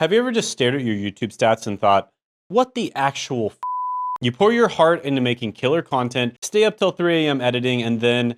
Have you ever just stared at your YouTube stats and thought, what the actual f? You pour your heart into making killer content, stay up till 3 a.m. editing, and then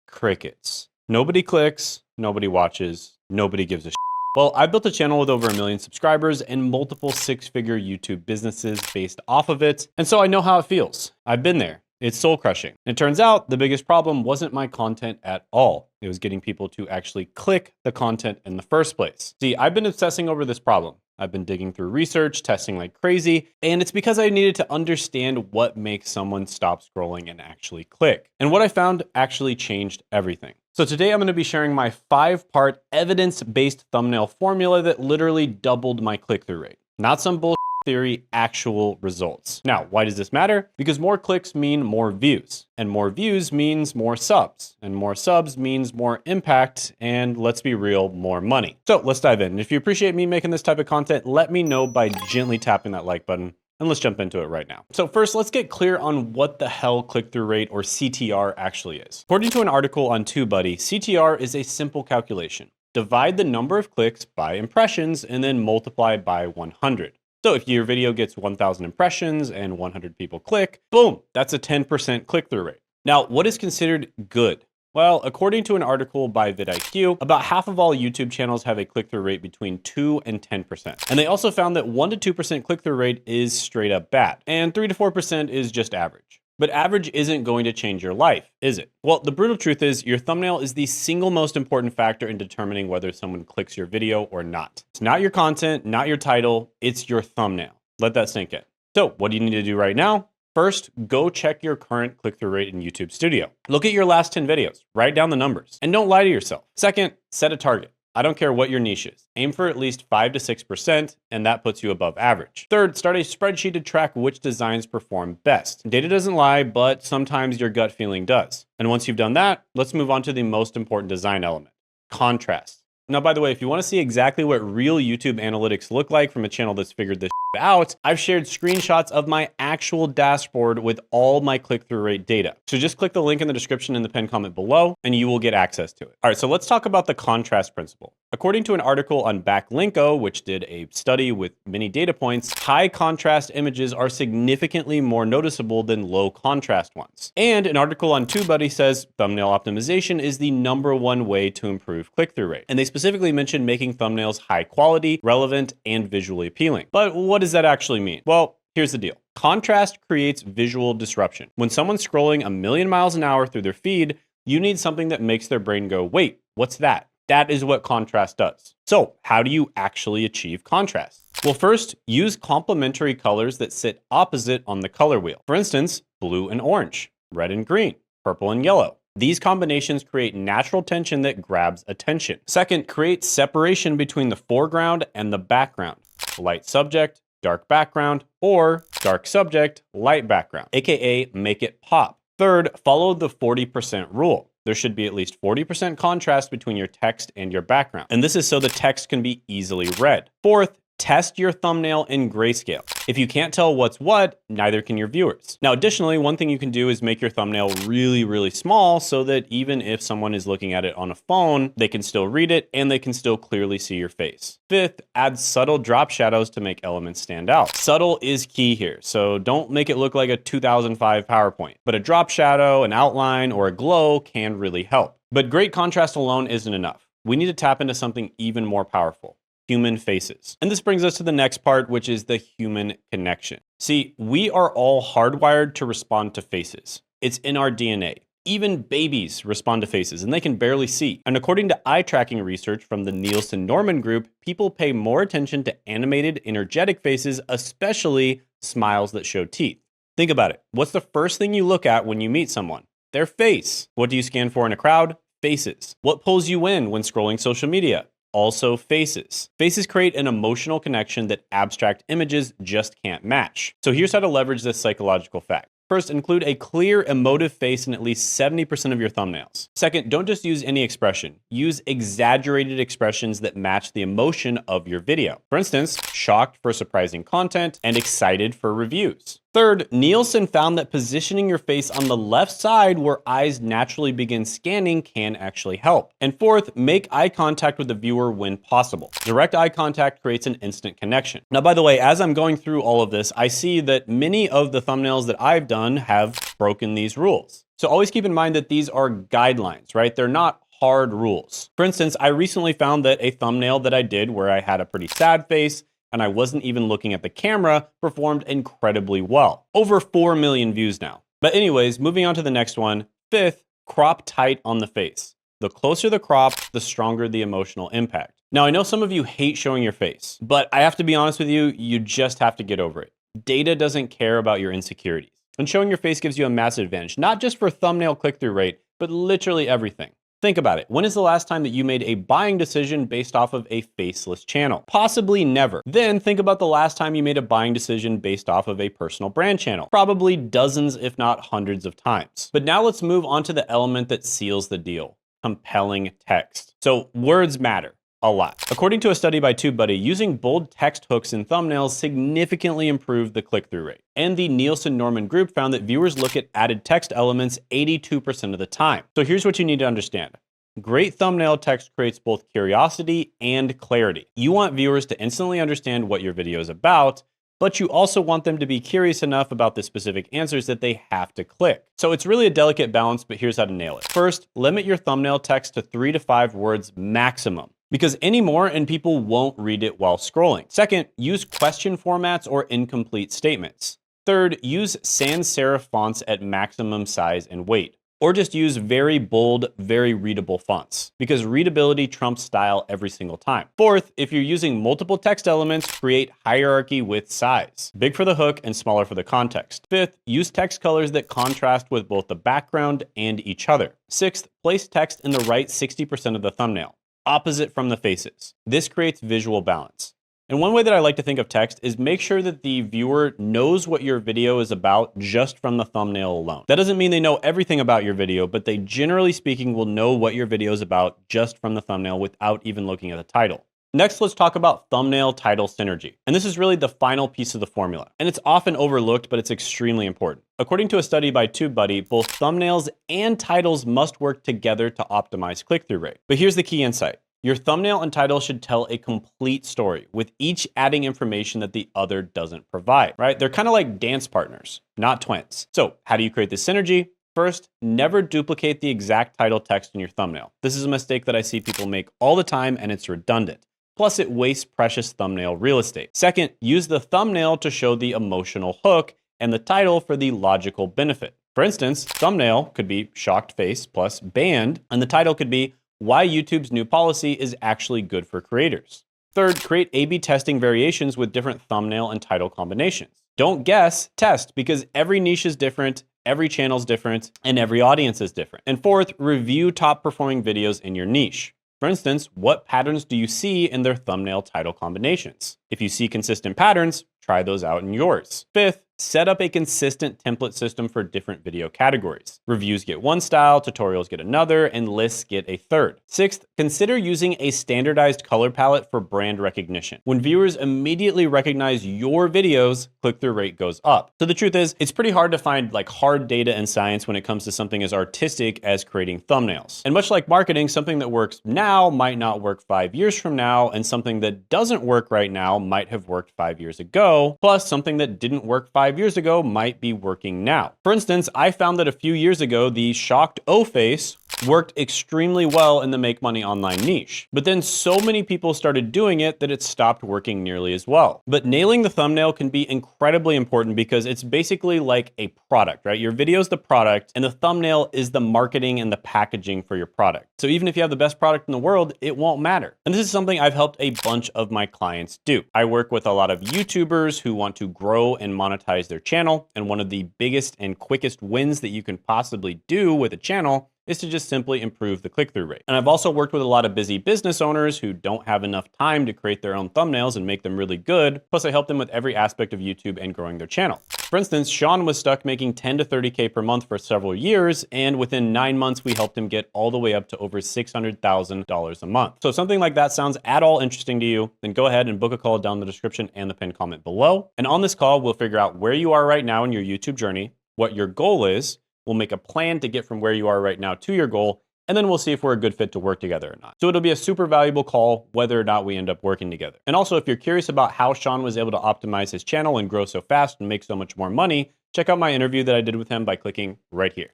crickets. Nobody clicks, nobody watches, nobody gives a shit. Well, I built a channel with over 1 million subscribers and multiple 6-figure YouTube businesses based off of it, and so I know how it feels. I've been there. It's soul crushing. And it turns out the biggest problem wasn't my content at all. It was getting people to actually click the content in the first place. See, I've been obsessing over this problem. I've been digging through research, testing like crazy, and it's because I needed to understand what makes someone stop scrolling and actually click. And what I found actually changed everything. So today I'm going to be sharing my 5-part evidence-based thumbnail formula that literally doubled my click-through rate. Not some bullshit theory, actual results. Now, why does this matter? Because more clicks mean more views, and more views means more subs, and more subs means more impact, and let's be real, more money. So let's dive in. And if you appreciate me making this type of content, let me know by gently tapping that like button. And let's jump into it right now. So first, let's get clear on what the hell click-through rate or CTR actually is. According to an article on TubeBuddy, CTR is a simple calculation. Divide the number of clicks by impressions and then multiply by 100. So if your video gets 1,000 impressions and 100 people click, boom, that's a 10% click-through rate. Now, what is considered good? Well, according to an article by vidIQ, about half of all YouTube channels have a click-through rate between 2 and 10%. And they also found that 1 to 2% click-through rate is straight up bad, and 3 to 4% is just average. But average isn't going to change your life, is it? Well, the brutal truth is your thumbnail is the single most important factor in determining whether someone clicks your video or not. It's not your content, not your title, it's your thumbnail. Let that sink in. So what do you need to do right now? First, go check your current click-through rate in YouTube Studio. Look at your last 10 videos, write down the numbers, and don't lie to yourself. Second, set a target. I don't care what your niche is. Aim for at least 5 to 6%, and that puts you above average. Third, start a spreadsheet to track which designs perform best. Data doesn't lie, but sometimes your gut feeling does. And once you've done that, let's move on to the most important design element, contrast. Now, by the way, if you want to see exactly what real YouTube analytics look like from a channel that's figured this out, I've shared screenshots of my actual dashboard with all my click-through rate data. So just click the link in the description in the pinned comment below and you will get access to it. All right, so let's talk about the contrast principle. According to an article on Backlinko, which did a study with many data points, high contrast images are significantly more noticeable than low contrast ones. And an article on TubeBuddy says thumbnail optimization is the #1 way to improve click-through rate. And they specifically mentioned making thumbnails high quality, relevant, and visually appealing. But what does that actually mean? Well, here's the deal. Contrast creates visual disruption. When someone's scrolling 1,000,000 miles an hour through their feed, you need something that makes their brain go, wait, what's that? That is what contrast does. So how do you actually achieve contrast? Well, first, use complementary colors that sit opposite on the color wheel. For instance, blue and orange, red and green, purple and yellow. These combinations create natural tension that grabs attention. Second, create separation between the foreground and the background. Light subject, dark background, or dark subject, light background, aka make it pop. Third, follow the 40% rule. There should be at least 40% contrast between your text and your background. And this is so the text can be easily read. Fourth, test your thumbnail in grayscale. If you can't tell what's what, neither can your viewers. Now, additionally, one thing you can do is make your thumbnail really, really small so that even if someone is looking at it on a phone, they can still read it and they can still clearly see your face. Fifth, add subtle drop shadows to make elements stand out. Subtle is key here, so don't make it look like a 2005 PowerPoint, but a drop shadow, an outline, or a glow can really help. But great contrast alone isn't enough. We need to tap into something even more powerful. Human faces. And this brings us to the next part, which is the human connection. See, we are all hardwired to respond to faces. It's in our DNA. Even babies respond to faces and they can barely see. And according to eye tracking research from the Nielsen Norman Group, people pay more attention to animated, energetic faces, especially smiles that show teeth. Think about it. What's the first thing you look at when you meet someone? Their face. What do you scan for in a crowd? Faces. What pulls you in when scrolling social media? Also faces. Faces create an emotional connection that abstract images just can't match. So here's how to leverage this psychological fact. First, include a clear, emotive face in at least 70% of your thumbnails. Second, don't just use any expression. Use exaggerated expressions that match the emotion of your video. For instance, shocked for surprising content and excited for reviews. Third, Nielsen found that positioning your face on the left side where eyes naturally begin scanning can actually help. And fourth, make eye contact with the viewer when possible. Direct eye contact creates an instant connection. Now, by the way, as I'm going through all of this, I see that many of the thumbnails that I've done have broken these rules. So always keep in mind that these are guidelines, right? They're not hard rules. For instance, I recently found that a thumbnail that I did where I had a pretty sad face and I wasn't even looking at the camera performed incredibly well. Over 4 million views now. But anyways, moving on to the next one. Fifth, crop tight on the face. The closer the crop, the stronger the emotional impact. Now, I know some of you hate showing your face, but I have to be honest with you, you just have to get over it. Data doesn't care about your insecurities. And showing your face gives you a massive advantage, not just for thumbnail click-through rate, but literally everything. Think about it. When is the last time that you made a buying decision based off of a faceless channel? Possibly never. Then think about the last time you made a buying decision based off of a personal brand channel. Probably dozens, if not hundreds of times. But now let's move on to the element that seals the deal. Compelling text. So words matter a lot. According to a study by TubeBuddy, using bold text hooks in thumbnails significantly improved the click-through rate. And the Nielsen Norman Group found that viewers look at added text elements 82% of the time. So here's what you need to understand. Great thumbnail text creates both curiosity and clarity. You want viewers to instantly understand what your video is about, but you also want them to be curious enough about the specific answers that they have to click. So it's really a delicate balance, but here's how to nail it. First, limit your thumbnail text to 3 to 5 words maximum, because any more and people won't read it while scrolling. Second, use question formats or incomplete statements. Third, use sans serif fonts at maximum size and weight. Or just use very bold, very readable fonts, because readability trumps style every single time. Fourth, if you're using multiple text elements, create hierarchy with size. Big for the hook and smaller for the context. Fifth, use text colors that contrast with both the background and each other. Sixth, place text in the right 60% of the thumbnail, opposite from the faces. This creates visual balance. And one way that I like to think of text is make sure that the viewer knows what your video is about just from the thumbnail alone. That doesn't mean they know everything about your video, but they generally speaking will know what your video is about just from the thumbnail without even looking at the title. Next, let's talk about thumbnail title synergy. And this is really the final piece of the formula. And it's often overlooked, but it's extremely important. According to a study by TubeBuddy, both thumbnails and titles must work together to optimize click-through rate. But here's the key insight. Your thumbnail and title should tell a complete story, with each adding information that the other doesn't provide, right? They're kind of like dance partners, not twins. So how do you create this synergy? First, never duplicate the exact title text in your thumbnail. This is a mistake that I see people make all the time, and it's redundant. Plus, it wastes precious thumbnail real estate. Second, use the thumbnail to show the emotional hook and the title for the logical benefit. For instance, thumbnail could be shocked face plus banned, and the title could be why YouTube's new policy is actually good for creators. Third, create A/B testing variations with different thumbnail and title combinations. Don't guess, test, because every niche is different, every channel is different, and every audience is different. And fourth, review top performing videos in your niche. For instance, what patterns do you see in their thumbnail title combinations? If you see consistent patterns, try those out in yours. Fifth, set up a consistent template system for different video categories. Reviews get one style, tutorials get another, and lists get a third. Sixth, consider using a standardized color palette for brand recognition. When viewers immediately recognize your videos, click-through rate goes up. So the truth is, it's pretty hard to find like hard data and science when it comes to something as artistic as creating thumbnails. And much like marketing, something that works now might not work 5 years from now, and something that doesn't work right now might have worked 5 years ago, plus something that didn't work 5 years ago might be working now. For instance, I found that a few years ago, the shocked O face worked extremely well in the make money online niche. But then so many people started doing it that it stopped working nearly as well. But nailing the thumbnail can be incredibly important because it's basically like a product, right? Your video is the product and the thumbnail is the marketing and the packaging for your product. So even if you have the best product in the world, it won't matter. And this is something I've helped a bunch of my clients do. I work with a lot of YouTubers who want to grow and monetize their channel. And one of the biggest and quickest wins that you can possibly do with a channel is to just simply improve the click-through rate. And I've also worked with a lot of busy business owners who don't have enough time to create their own thumbnails and make them really good. Plus, I help them with every aspect of YouTube and growing their channel. For instance, Sean was stuck making 10 to 30K per month for several years, and within 9 months, we helped him get all the way up to over $600,000 a month. So if something like that sounds at all interesting to you, then go ahead and book a call down in the description and the pinned comment below. And on this call, we'll figure out where you are right now in your YouTube journey, what your goal is. We'll make a plan to get from where you are right now to your goal, and then we'll see if we're a good fit to work together or not. So it'll be a super valuable call whether or not we end up working together. And also, if you're curious about how Sean was able to optimize his channel and grow so fast and make so much more money, check out my interview that I did with him by clicking right here.